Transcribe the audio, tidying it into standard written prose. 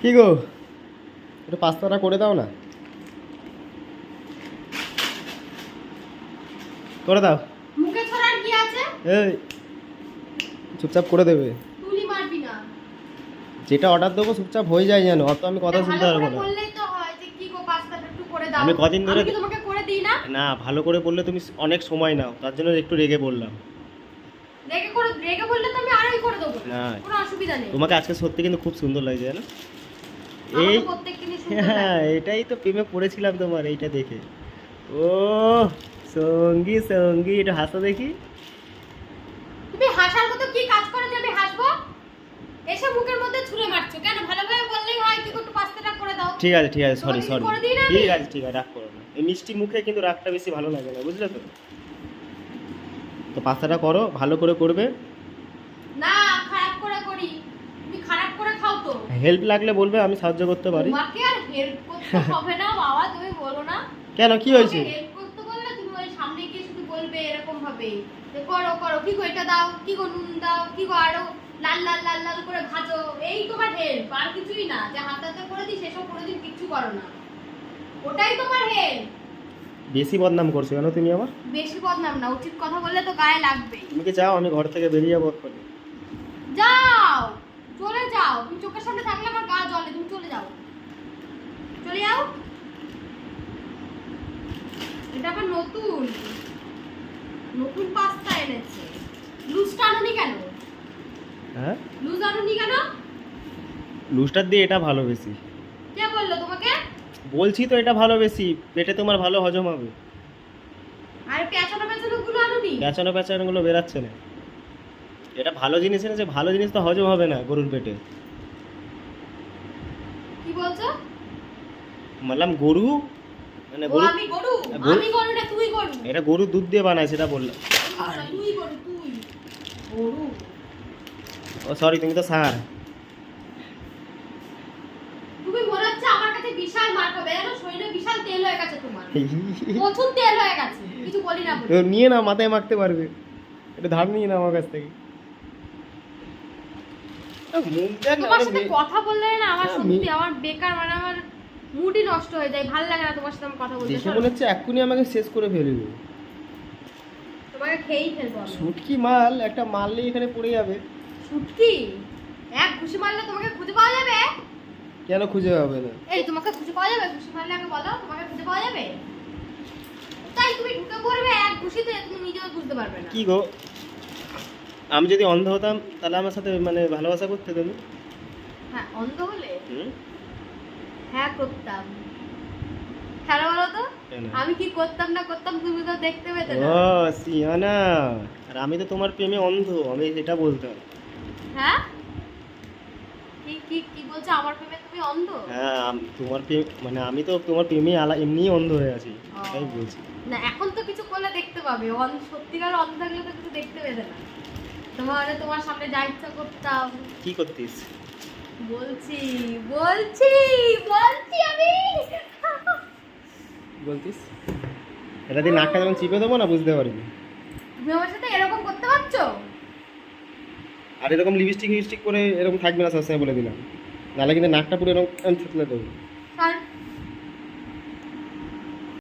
কি গো, একটু পাস্তাটা করে দাও না। করে দাও। মুখে ছড়ার কি আছে? এই চুপচাপ করে দেবে। তুলি মারবি না। যেটা অর্ডার দেবো চুপচাপ হয়ে যায় যেন, অত আমি কথা শুনতে ভালো পারবো করে না। বললেই তো হয় যে কি গো পাস্তাটা একটু করে দাও। আমি কদিন ধরে আমি কি তোমাকে করে দিই না? না, ভালো করে বললে তুমি অনেক সময় নাও, তার জন্য একটু রেগে বললাম। রেগে বললে তো আমি আরোই করে দেবো। না, কোনো অসুবিধা নেই। তোমাকে আজকে সত্যি কিন্তু খুব সুন্দর লাগছে জানো। আমার এই তো প্রত্যেকদিনই সুন্দর হ্যাঁ, লাগে। এটাই তো প্রেমে পড়েছিলাম তোমার, এইটা দেখে। ও সঙ্গী সঙ্গী, একটু হাসো দেখি। তুমি হাসার মতো কি কাজ করে যে আমি হাসবো? এসে মুখের মধ্যে ছুঁড়ে মারছো কেন? ভালোভাবে বললেই হয় কি একটু পাস্তাটা করে দাও। ঠিক আছে ঠিক আছে, সরি তোমাকে সরি। করে দিই না আমি? ঠিক আছে ঠিক আছে, রাগ করো না। এই মিষ্টি মুখে কিন্তু রাগটা বেশি ভালো লাগে না, বুঝলে তো। তো পাস্তাটা করো, ভালো করে করবে। না, খারাপ করে করি। তুমি খারাপ করে খাও তো। হেল্প লাগলে বলবে, আমি সাহায্য করতে পারি। তোমাকে আর হেল্প করতে হবে না বাবা, তুমি বলো না। কেন, কি হয়েছে? হেল্প করতে বললে তুমি ওই সামনে গিয়ে শুধু বলবে এরকম ভাবে যে করো করো, কি গো এটা দাও, কি গো নুন দাও, কি গো আরো লাল লাল লাল লাল করে ভাজো, এই তোমার হেল্প, আর কিছুই না। যে হাতে হাতে করে দিই সেসব কোনোদিন কিচ্ছু করো না, ওটাই তোমার হেল্প। বেশি বদনাম করছো কেন তুমি আমার? বেশি বদনাম না, উচিত কথা বললে তো গায়ে লাগবে। তুমি কি চাও আমি ঘর থেকে বেরিয়ে যাবো এক্ষুনি? যাও, চলে যাও। তুমি চোখের সামনে থাকলে আমার গা জ্বলে, তুমি চলে যাও, চলে যাও। এটা আবার নতুন নতুন পাস্তা এনেছে। লুজটা আনুনি কেন? হ্যাঁ, লুজ আনুনি কেন? লুজটার দিয়ে এটা ভালো বেশি। কে বললো তোমাকে? বলছি তো এটা ভালো বেশি, পেটে তোমার ভালো হজম হবে। আর পেঁচানো পেঁচানো গুলো আনুনি? পেঁচানো পেঁচানোগুলো বেরাচ্ছে না। এটা ভালো জিনিস এনেছে, ভালো জিনিস তো হজম হবে না গরুর পেটে। কি বলছো? বললাম গরু, মানে ও গরু, আমি গরু? গরু- আমি গরু না তুই গরু? এটা গরুর দুধ দিয়ে বানায় সেটা বললাম। তুই গরু, তুই গরু। ও সরি, তুমি তো স্যার। তুমি মনে হচ্ছে আমার কাছে বিশাল মার খাবে, জানো শরীরে বিশাল তেল হয়ে গেছে তোমার, প্রচুর তেল হয়ে গেছে। কিছু বলি না বলি। নিয়ে না, মাথায় মাখতে পারবে। এটা ধার নিয়ে না আমার কাছ থেকে। মুখ দেখ না, তোমার অনেক সাথে মে- কথা বললে না আমার হ্যাঁ, সত্যি আমার বেকার, মানে আমার মুডই নষ্ট হয়ে যায়, ভালো লাগে না তোমার সাথে আমার কথা বলতে। দেখে মনে হচ্ছে এক্ষুনি আমাকে শেষ করে ফেলবে। তোমাকে খেয়েই ফেলবো আমি। শুটকি মাল একটা মারলে এখানে পড়ে যাবে। সত্যি এক ঘুষি মারলে তোমাকে খুঁজে পাওয়া যাবে? কেন খুঁজে পাবে না? এই তোমাকে খুঁজে পাওয়া যাবে? ঘুষি মারলে আগে বলো, তোমাকে খুঁজে পাওয়া যাবে? তাই তুমি ঢুকে পড়বে এক ঘুষিতে, তুমি নিজেও বুঝতে পারবে না। কি গো, আমি যদি অন্ধ হতাম তাহলে আমার সাথে মানে ভালোবাসা করতে তুমি? হ্যাঁ, অন্ধ হলে হুম? হ্যাঁ করতাম। কেন বলো তো? কেন? আমি কি করতাম না করতাম তুমি তো দেখতে পেতে না। ও সিয়ানা, আর আমি তো তোমার প্রেমে অন্ধ, আমি সেটা বলতাম। হ্যাঁ, কি কি কি বলছো? আমার প্রেমে তুমি অন্ধ? হ্যাঁ, তোমার প্রেম মানে আমি তো তোমার প্রেমে এমনিই অন্ধ হয়ে আছি, ও। তাই বলছি। না, এখন তো কিছু করলে দেখতে পাবে। সত্যিকার অন্ধ থাকলে তো কিছু দেখতে পেতে না। তোমার সামনে যা ইচ্ছা করতাম। কি করতিস? বলছি বলছি বলছি আমি। বলতিস এটা দিয়ে নাকটা যখন চিপে দেবো না, বুঝতে পারবি। তুমি আমার সাথে এরকম করতে পারছো? আর এরকম লিপস্টিক করে এরকম থাকবে না সবসময়, বলে দিলাম। নাহলে কিন্তু নাকটা পুরো এরকম থেতলে দেবো। আর